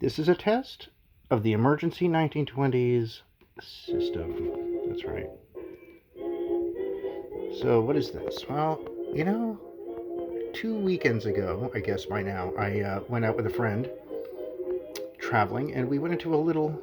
This is a test of the emergency 1920s system. That's right. So, what is this? Well, 2 weekends ago, I guess by now, I went out with a friend traveling, and we went into a little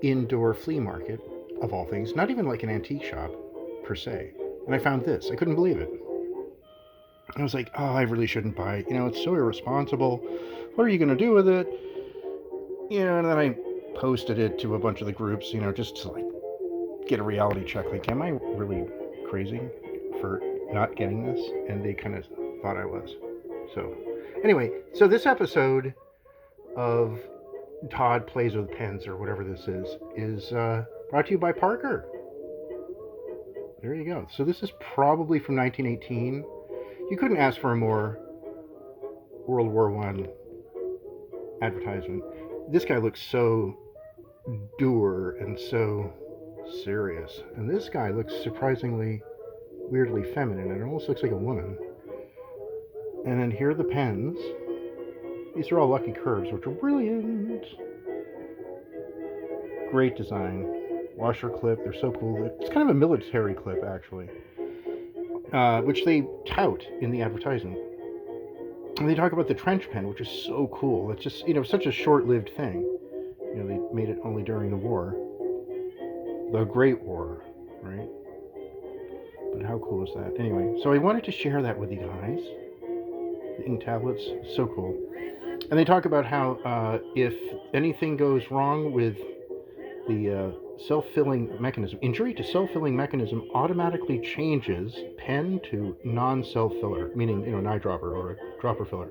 indoor flea market, of all things, not even like an antique shop per se. And I found this. I couldn't believe it. I was like, oh, I really shouldn't buy it. It's so irresponsible. What are you going to do with it? And then I posted it to a bunch of the groups, just to like get a reality check. Like, am I really crazy for not getting this? And they kind of thought I was. So, anyway, so this episode of Todd Plays with Pens, or whatever this is brought to you by Parker. There you go. So this is probably from 1918. You couldn't ask for a more World War I advertisement. This guy looks so dour and so serious. And this guy looks surprisingly weirdly feminine. It almost looks like a woman. And then here are the pens. These are all Lucky Curves, which are brilliant. Great design. Washer clip. They're so cool. It's kind of a military clip, actually, which they tout in the advertisement. And they talk about the trench pen, which is so cool. It's just, such a short-lived thing. They made it only during the war. The Great War, right? But how cool is that? Anyway, so I wanted to share that with you guys. The ink tablets, so cool. And they talk about how if anything goes wrong with the self-filling mechanism, injury to self-filling mechanism automatically changes pen to non-self-filler, meaning, an eyedropper or a dropper filler.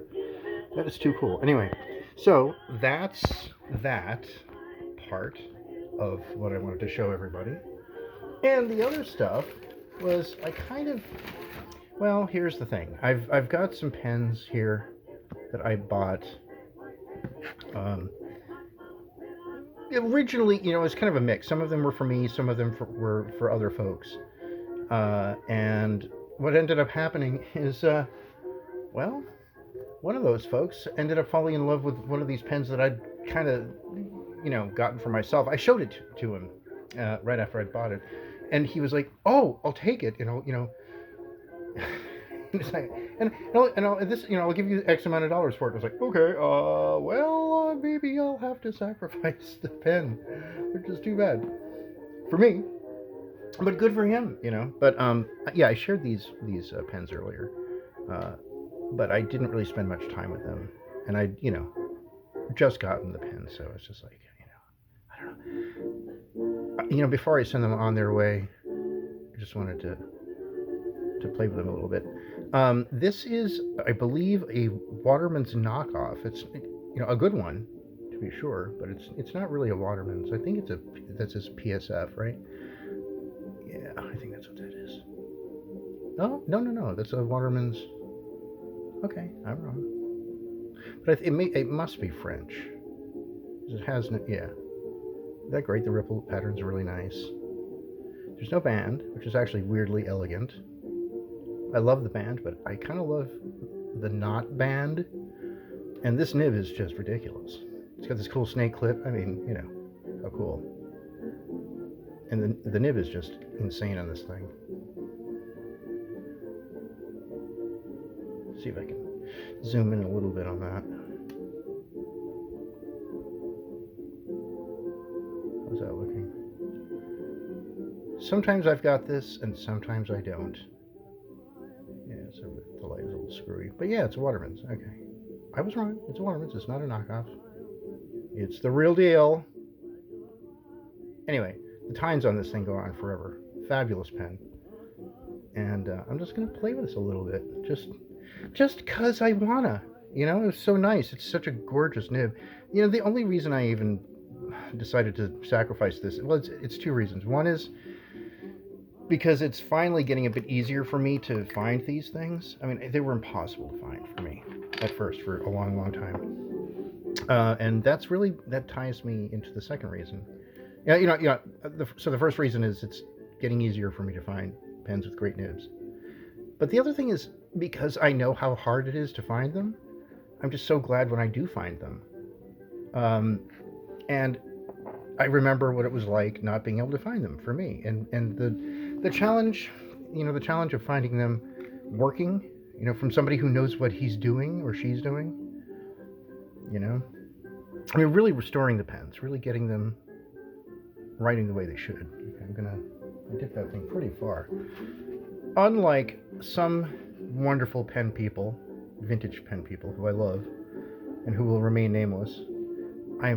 That is too cool. Anyway, so that's that part of what I wanted to show everybody. And the other stuff was well, here's the thing. I've got some pens here that I bought. Originally, it's kind of a mix. Some of them were for me, some of them were for other folks. And what ended up happening is, one of those folks ended up falling in love with one of these pens that I'd kind of, gotten for myself. I showed it to him right after I'd bought it, and he was like, "Oh, I'll take it," I'll give you X amount of dollars for it. I was like, okay, maybe I'll have to sacrifice the pen, which is too bad for me, but good for him, But yeah, I shared these pens earlier, but I didn't really spend much time with them, and I, just gotten the pen, so it's just like, I don't know. Before I send them on their way, I just wanted to play with them a little bit. This is, I believe, a Waterman's knockoff. It's, a good one, to be sure, but it's not really a Waterman's. I think that's his PSF, right? Yeah, I think that's what that is. No, that's a Waterman's. Okay, I'm wrong. But it must be French. It has no, yeah. Isn't that great? The ripple patterns are really nice. There's no band, which is actually weirdly elegant. I love the band, but I kind of love the not band. And this nib is just ridiculous. It's got this cool snake clip. I mean, how cool. And the nib is just insane on this thing. Let's see if I can zoom in a little bit on that. How's that looking? Sometimes I've got this, and sometimes I don't. So the light is a little screwy. But yeah, it's a Waterman's. Okay. I was wrong. It's a Waterman's. It's not a knockoff. It's the real deal. Anyway, the tines on this thing go on forever. Fabulous pen. And I'm just going to play with this a little bit. Just because I wanna. It was so nice. It's such a gorgeous nib. The only reason I even decided to sacrifice this, well, it's two reasons. One is because it's finally getting a bit easier for me to find these things. I mean, they were impossible to find for me at first for a long, long time. And that ties me into the second reason. So the first reason is it's getting easier for me to find pens with great nibs. But the other thing is because I know how hard it is to find them, I'm just so glad when I do find them. And I remember what it was like not being able to find them for me, and the challenge, the challenge of finding them working, from somebody who knows what he's doing or she's doing. I mean, really restoring the pens, really getting them writing the way they should. Okay, I dip that thing pretty far. Unlike some wonderful pen people, vintage pen people who I love and who will remain nameless, I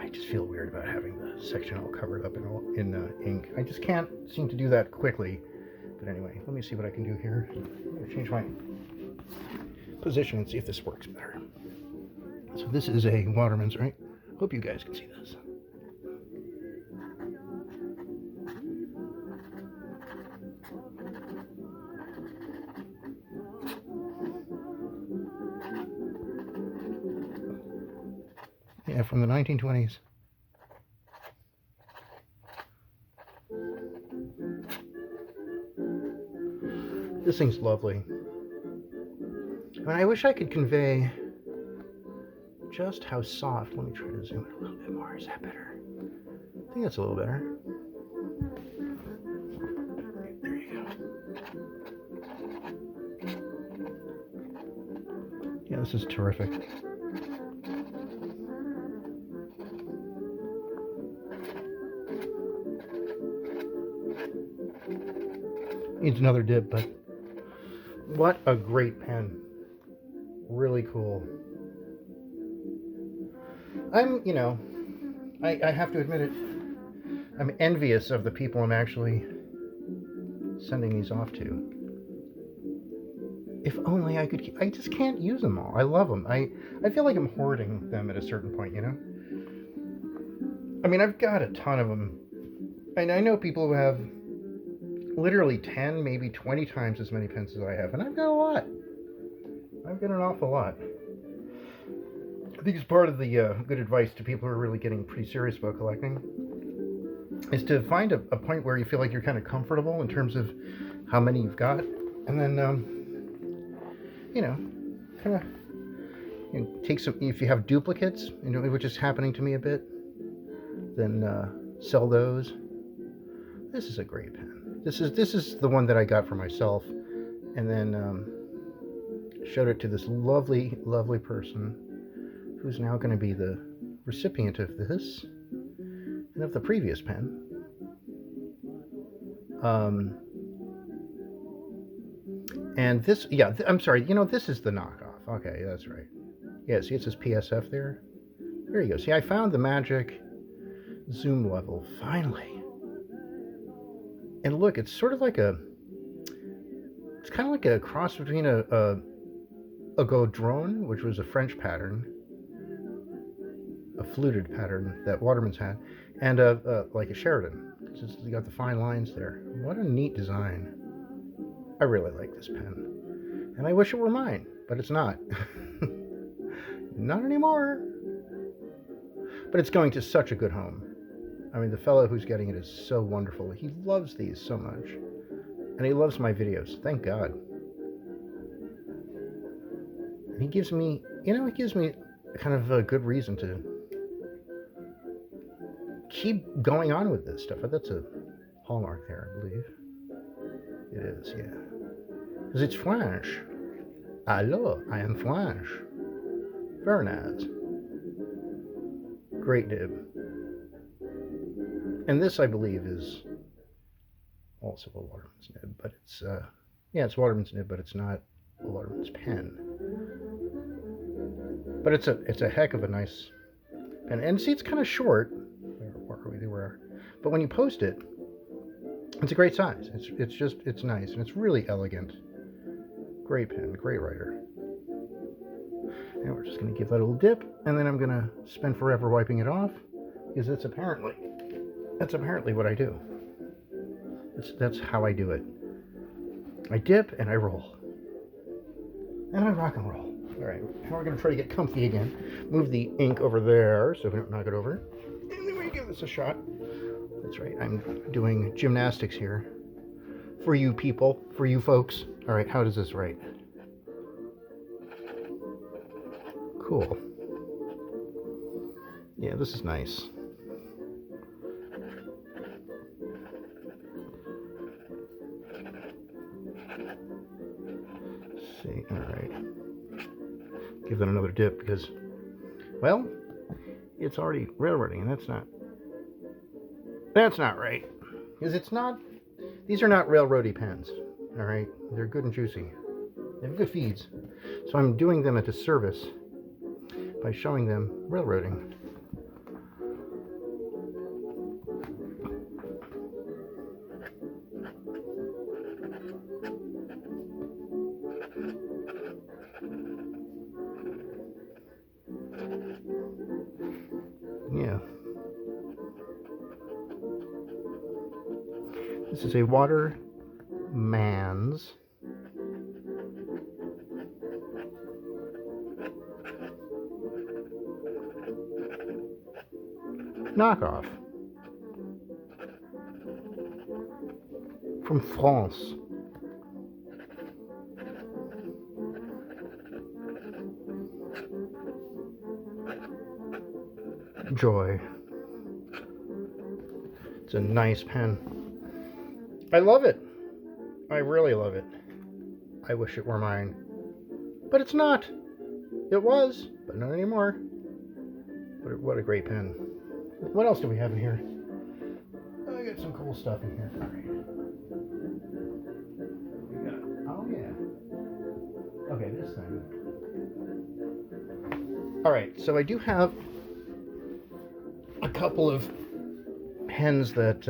just feel weird about having the section all covered up in ink. I just can't seem to do that quickly. But anyway, let me see what I can do here. I'm going to change my position and see if this works better. So this is a Waterman's, right? Hope you guys can see this. Yeah, from the 1920s. This thing's lovely. And I wish I could convey just how soft. Let me try to zoom in a little bit more. Is that better? I think that's a little better. There you go. Yeah, this is terrific. Needs another dip, but what a great pen. Really cool. I have to admit it, I'm envious of the people I'm actually sending these off to. If only I could, I just can't use them all. I love them. I feel like I'm hoarding them at a certain point, I mean, I've got a ton of them. And I know people who have literally 10, maybe 20 times as many pens as I have, and I've got a lot. I've got an awful lot. I think it's part of the good advice to people who are really getting pretty serious about collecting is to find a point where you feel like you're kind of comfortable in terms of how many you've got, and then kind of take some. If you have duplicates, which is happening to me a bit, then sell those. This is a great pen. This is the one that I got for myself, and then showed it to this lovely person who's now going to be the recipient of this and of the previous pen. And this, yeah, I'm sorry, this is the knockoff. Okay, that's right. Yeah, see, it says PSF there. There you go. See, I found the magic zoom level, finally. And look, it's sort of like it's kind of like a cross between a Gaudron, which was a French pattern, a fluted pattern that Waterman's had, and like a Sheridan. You got the fine lines there. What a neat design. I really like this pen. And I wish it were mine, but it's not. Not anymore. But it's going to such a good home. I mean, the fellow who's getting it is so wonderful. He loves these so much. And he loves my videos. Thank God. And he gives me, kind of a good reason to keep going on with this stuff. That's a hallmark there, I believe. It is, yeah. Because it's French. Allô, I am French. Very nice. Great nib. And this, I believe, is also a Waterman's nib, but it's, it's Waterman's nib, but it's not a Waterman's pen. But it's a heck of a nice pen. And see, it's kind of short. Where are we? There we are. But when you post it, it's a great size. It's nice, and it's really elegant. Great pen, great writer. And we're just going to give that a little dip, and then I'm going to spend forever wiping it off, because that's apparently what I do. That's how I do it. I dip and I roll. And I rock and roll. All right, now we're going to try to get comfy again. Move the ink over there so we don't knock it over. And then we give this a shot. That's right, I'm doing gymnastics here. For you people, for you folks. All right, how does this write? Cool. Yeah, this is nice. Let's see, all right. Give that another dip because, well, it's already railroading, and that's not right. Because it's not, these are not railroady pens, all right? They're good and juicy. They have good feeds. So I'm doing them a disservice by showing them railroading. Yeah. This is a Waterman's knockoff from France. Joy. It's a nice pen. I love it. I really love it. I wish it were mine. But it's not. It was, but not anymore. What a great pen. What else do we have in here? I got some cool stuff in here. All right. We got, oh yeah. Okay, this thing. All right, so I do have a couple of pens that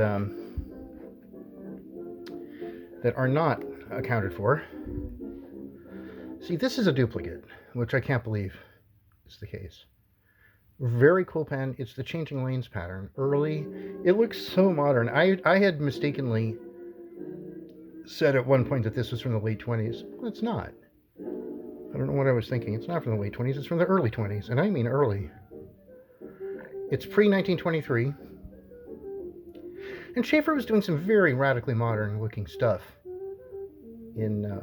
that are not accounted for. See, this is a duplicate, which I can't believe is the case. Very cool pen. It's the changing lanes pattern. Early. It looks so modern. I had mistakenly said at one point that this was from the late 20s. Well, it's not. I don't know what I was thinking. It's not from the late 20s. It's from the early 20s. And I mean early. It's pre-1923. And Shaeffer was doing some very radically modern looking stuff in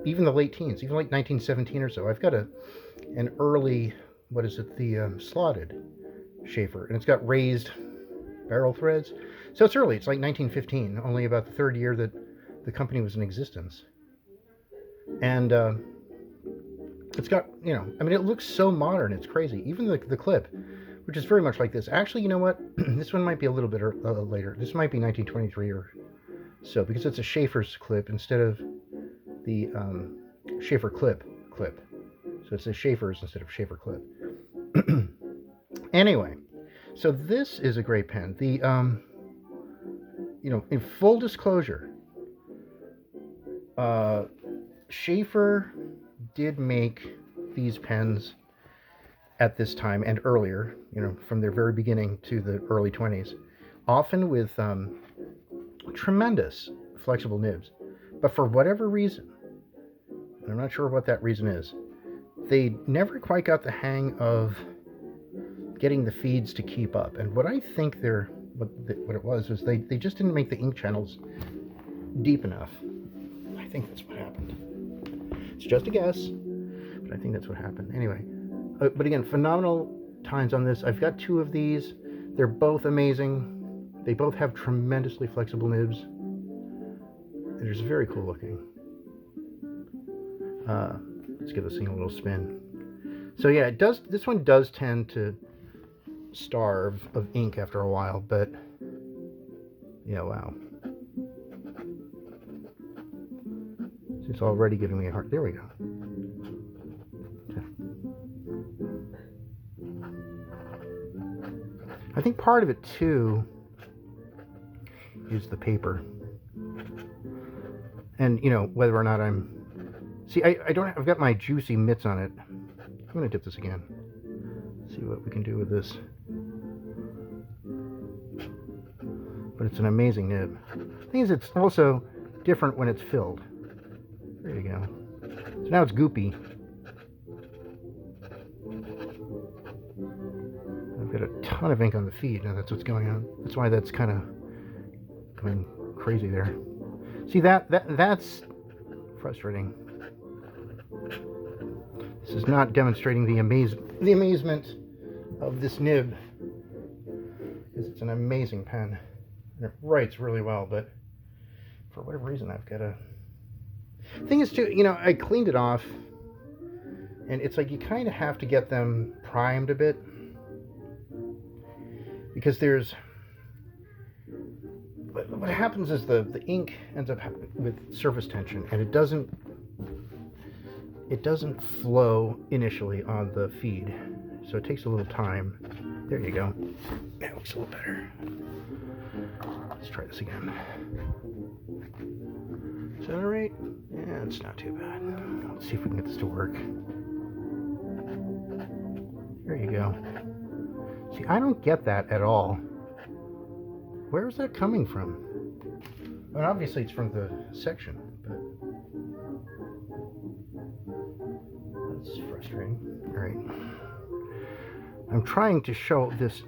even the late teens, even like 1917 or so. I've got an early, what is it, the slotted Shaeffer, and it's got raised barrel threads. So it's early. It's like 1915, only about the third year that the company was in existence. And it's got, you know, I mean, it looks so modern. It's crazy. Even the clip, which is very much like this. Actually, you know what? This one might be a little bit later. This might be 1923 or so, because it's a Shaeffer's clip instead of the Shaeffer clip. So it says Shaeffer's instead of Shaeffer clip. Anyway, so this is a great pen. The you know, in full disclosure, Shaeffer did make these pens at this time and earlier, you know, from their very beginning to the early 20s, often with tremendous flexible nibs. But for whatever reason, I'm not sure what that reason is, they never quite got the hang of getting the feeds to keep up. And what I think what it was they just didn't make the ink channels deep enough. I think that's what happened. It's just a guess, but I think that's what happened. Anyway, but again, phenomenal tines on this. I've got two of these. They're both amazing. They both have tremendously flexible nibs. They're just very cool looking. Let's give this thing a little spin. So yeah, it does. This one does tend to starve of ink after a while, but yeah, wow. It's already giving me a heart. There we go. I think part of it too is the paper, and you know, whether or not I've got my juicy mitts on it. I'm gonna dip this again. See what we can do with this. But it's an amazing nib. The thing is, it's also different when it's filled. There you go. So now it's goopy. I've got a ton of ink on the feed. Now that's what's going on. That's why that's kind of going crazy there. See, that's frustrating. This is not demonstrating the amazement of this nib is it's an amazing pen. And it writes really well, but for whatever reason I've got a... Thing is too, you know, I cleaned it off, and it's like you kind of have to get them primed a bit, because there's... What happens is the ink ends up with surface tension, and it doesn't flow initially on the feed, so it takes a little time. There you go. That looks a little better. Let's try this again. Is that all right? Yeah, it's not too bad. Let's see if we can get this to work. There you go. See, I don't get that at all. Where is that coming from? I mean, obviously it's from the section, but that's frustrating. All right. I'm trying to show this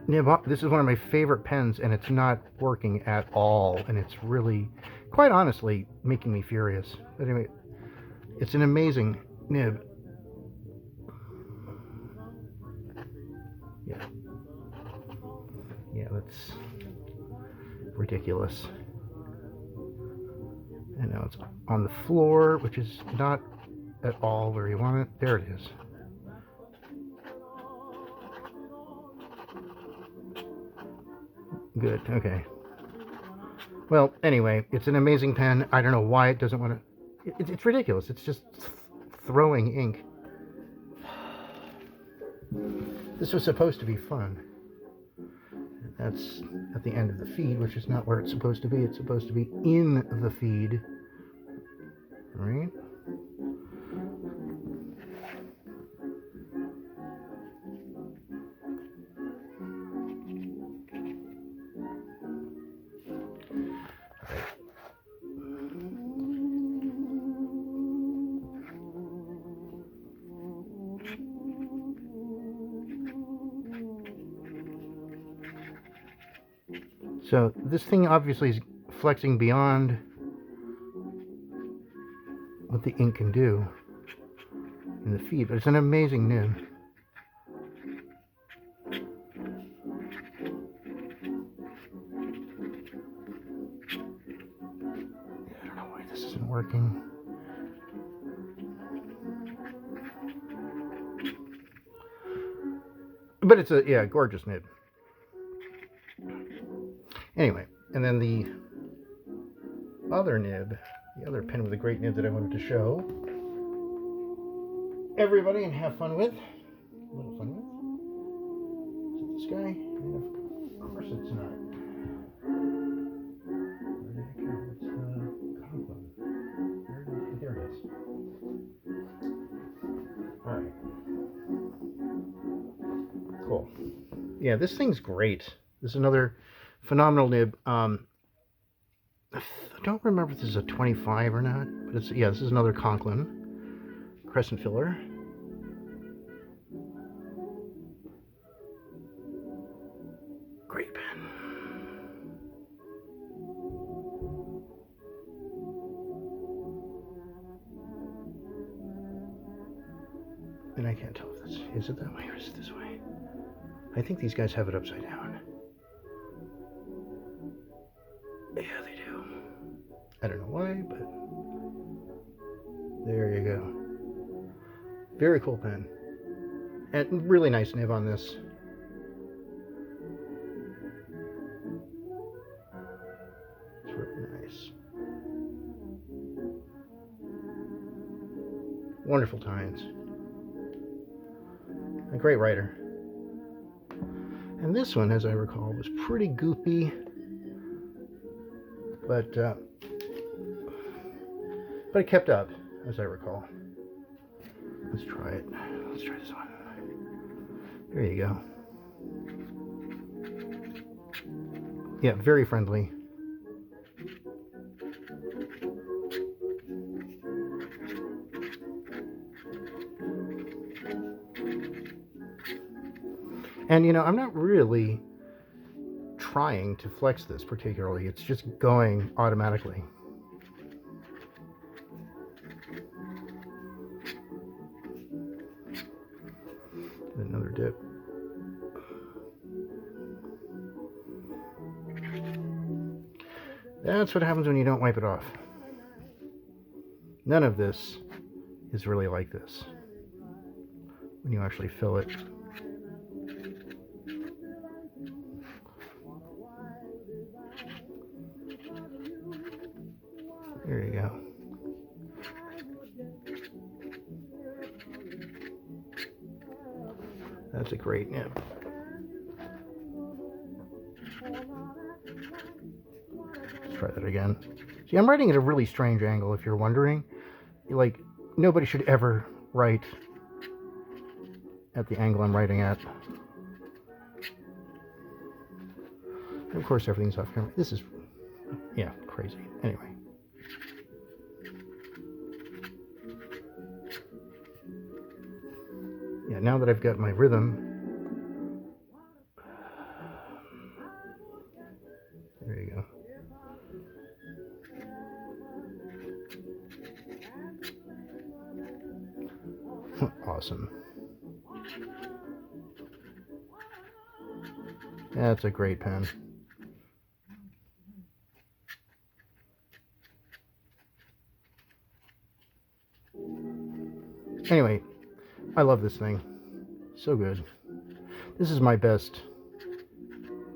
nib up. This is one of my favorite pens, and it's not working at all, and it's really, quite honestly, making me furious. But anyway, it's an amazing nib. Yeah. Yeah, that's ridiculous. And now it's on the floor, which is not at all where you want it. There it is. Good, okay. Well, anyway, it's an amazing pen. I don't know why it doesn't want to... It's ridiculous. It's just throwing ink. This was supposed to be fun. That's at the end of the feed, which is not where it's supposed to be. It's supposed to be in the feed. Right? So this thing obviously is flexing beyond what the ink can do in the feed, but it's an amazing nib. I don't know why this isn't working. But it's a, yeah, gorgeous nib. Anyway, and then the other nib, the other pen with a great nib that I wanted to show everybody and have fun with, a little fun with, is it this guy? And of course it's not. Where did it go? It's the Conklin. There it is. Alright. Cool. Yeah, this thing's great. This is another phenomenal nib. I don't remember if this is a 25 or not, but it's, yeah, this is another Conklin crescent filler. Great pen. And I can't tell if this is it that way or is it this way. I think these guys have it upside down. Yeah, they do. I don't know why, but there you go. Very cool pen. And really nice nib on this. It's really nice. Wonderful tines. A great writer. And this one, as I recall, was pretty goopy. But it kept up, as I recall. Let's try it. Let's try this one. There you go. Yeah, very friendly. And, you know, I'm not really trying to flex this particularly. It's just going automatically. Another another dip. That's what happens when you don't wipe it off. None of this is really like this when you actually fill it. There you go. That's a great nib. Let's try that again. See, I'm writing at a really strange angle, if you're wondering. Like, nobody should ever write at the angle I'm writing at. And of course, everything's off camera. This is, yeah, crazy. Anyway. Yeah, now that I've got my rhythm, there you go. Awesome. That's a great pen. Anyway, I love this thing. So good. This is my best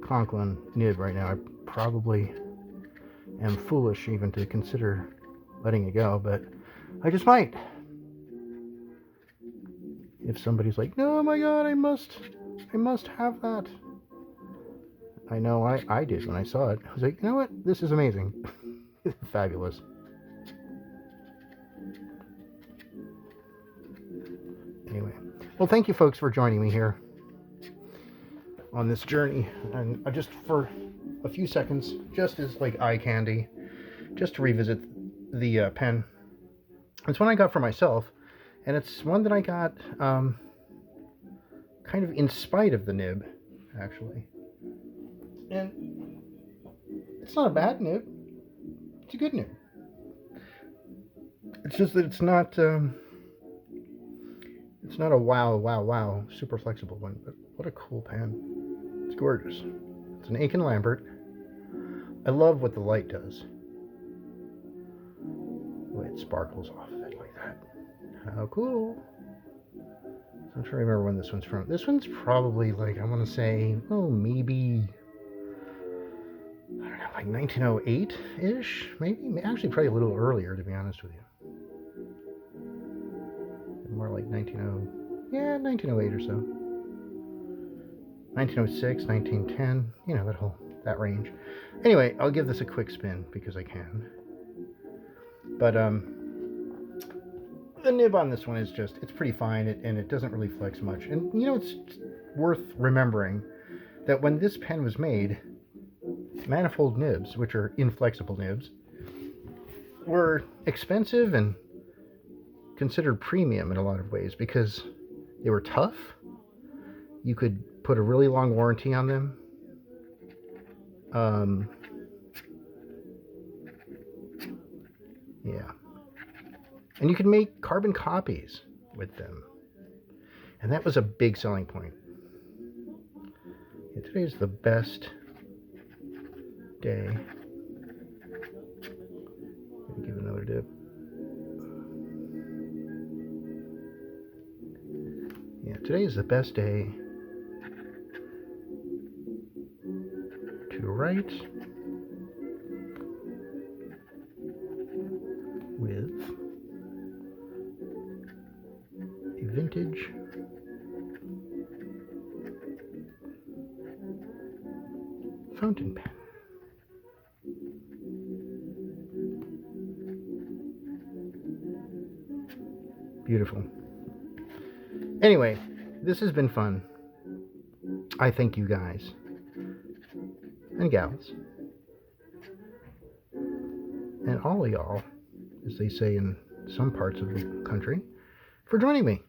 Conklin nib right now. I probably am foolish even to consider letting it go, but I just might. If somebody's like, no, oh my God, I must have that. I know I did when I saw it. I was like, you know what? This is amazing. Fabulous. Anyway, well, thank you folks for joining me here on this journey, and just for a few seconds, just as like eye candy, just to revisit the pen. It's one I got for myself, and it's one that I got kind of in spite of the nib, actually. And it's not a bad nib. It's a good nib. It's just that it's not a wow super flexible one, but what a cool pen. It's gorgeous. It's an Aiken Lambert. I love what the light does. The way it sparkles off of it like that. How cool. I'm trying to remember when this one's from. This one's probably like, I want to say, oh, maybe, I don't know, like 1908-ish? Maybe? Actually, probably a little earlier, to be honest with you. More like 1908 or so. 1906, 1910, you know, that range. Anyway, I'll give this a quick spin because I can. But the nib on this one is just, it's pretty fine, and it doesn't really flex much. And you know, it's worth remembering that when this pen was made, manifold nibs, which are inflexible nibs, were expensive and considered premium in a lot of ways because they were tough. You could put a really long warranty on them. Yeah. And you could make carbon copies with them. And that was a big selling point. Yeah, today is the best day. Gonna give it another dip. Yeah, today is the best day to write with a vintage fountain pen. Beautiful. Anyway, this has been fun. I thank you guys and gals and all of y'all, as they say in some parts of the country, for joining me.